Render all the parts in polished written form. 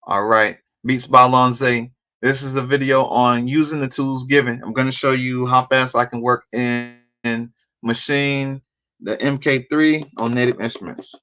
All right, BeatsByLonza. This is a video on using the tools given. I'm going to show you how fast I can work in Maschine, the MK3 on Native Instruments.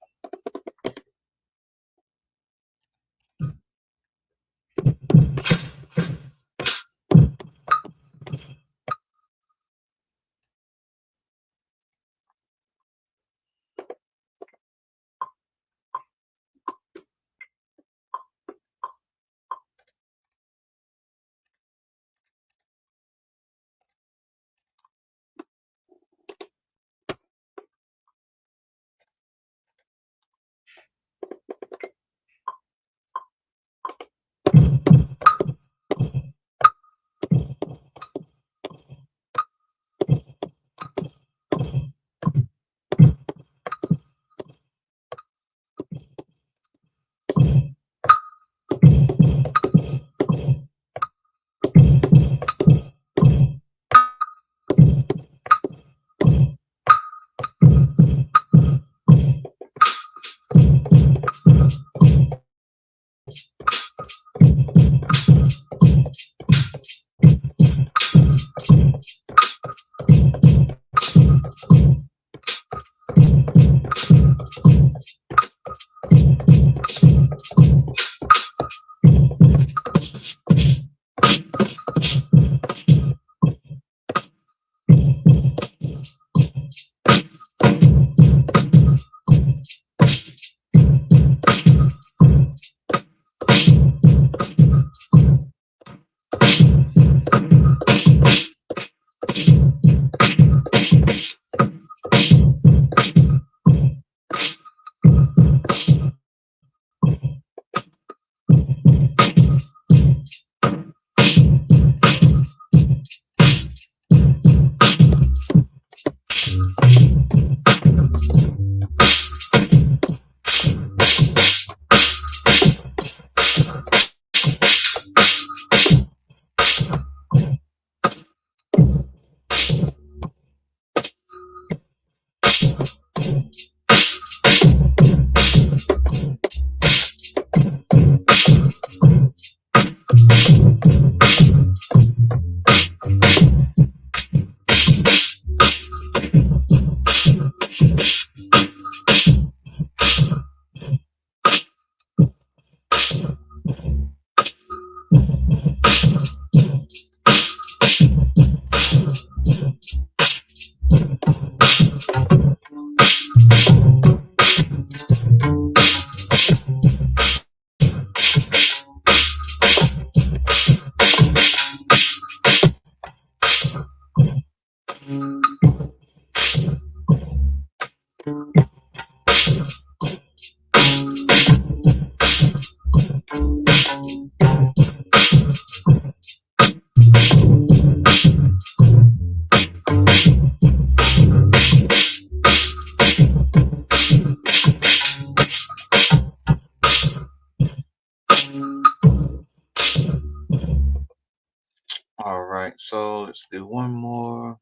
All right, so let's do one more.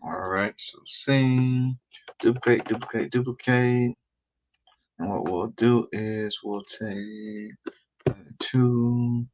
All right, so sing, duplicate, duplicate, duplicate. And what we'll do is we'll take 2.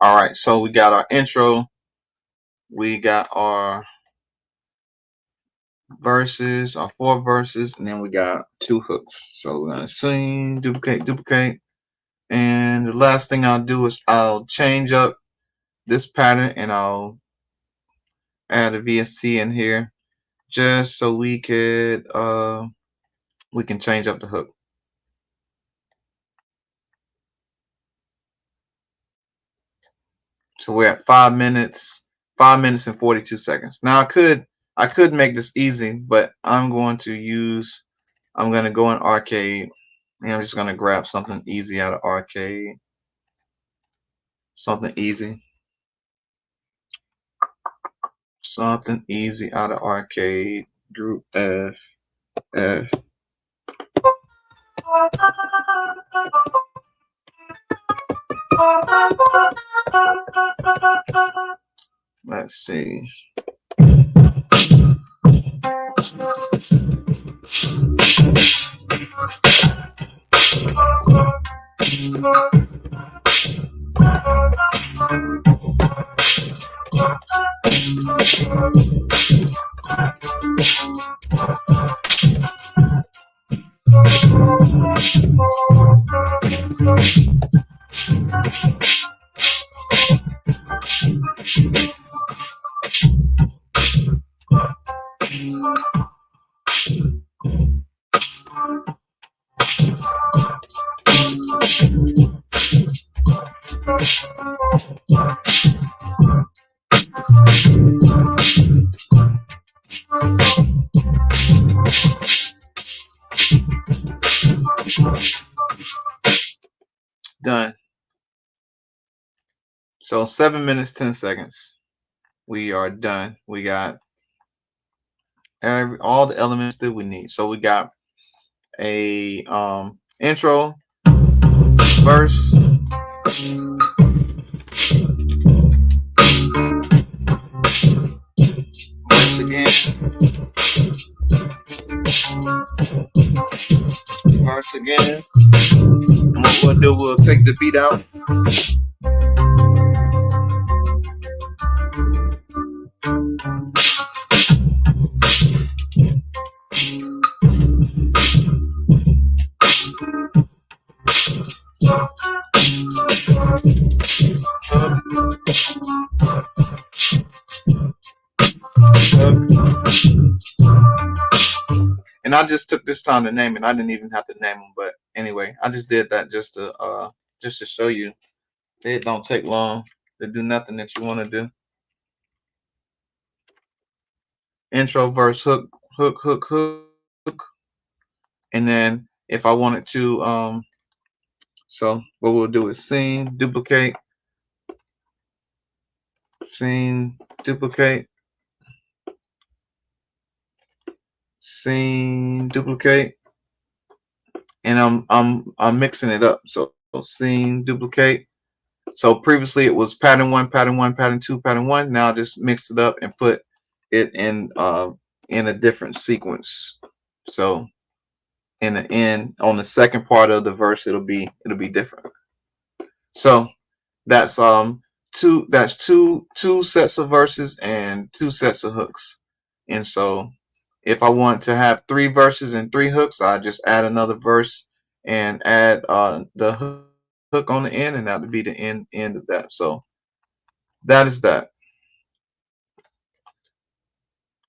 All right, so we got our intro, we got our verses, our 4 verses, and then we got 2 hooks. So we're gonna sing, duplicate, duplicate, and the last thing I'll do is I'll change up this pattern and I'll add a VST in here just so we can change up the hook. So we're at 5 minutes and 42 seconds. Now I could make this easy, but I'm going to go in arcade and I'm just going to grab something easy out of arcade. Something easy. Something easy out of arcade. Group F. Let's see. Done. So 7 minutes 10 seconds. We are done. We got all the elements that we need. So we got a intro, verse, verse again, verse again. And what we'll do, we'll take the beat out. And I just took this time to name it. I didn't even have to name them, but anyway, I just did that just to show you it don't take long to do nothing that you want to do. Intro, verse, hook, hook, hook, hook, and then if I wanted to, so what we'll do is scene, duplicate, scene, duplicate, scene, duplicate, and I'm mixing it up. So scene, duplicate. So previously it was pattern 1, pattern 1, pattern 2, pattern 1. Now I just mix it up and put it in a different sequence. So in the end, on the second part of the verse, it'll be different. So that's two sets of verses and 2 sets of hooks. And so if I want to have 3 verses and 3 hooks, I just add another verse and add the hook on the end, and that would be the end of that. So that is that.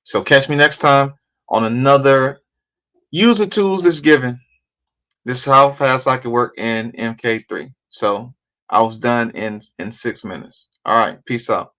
So catch me next time on another user tools that's given. This is how fast I can work in MK3. So I was done in 6 minutes. All right, peace out.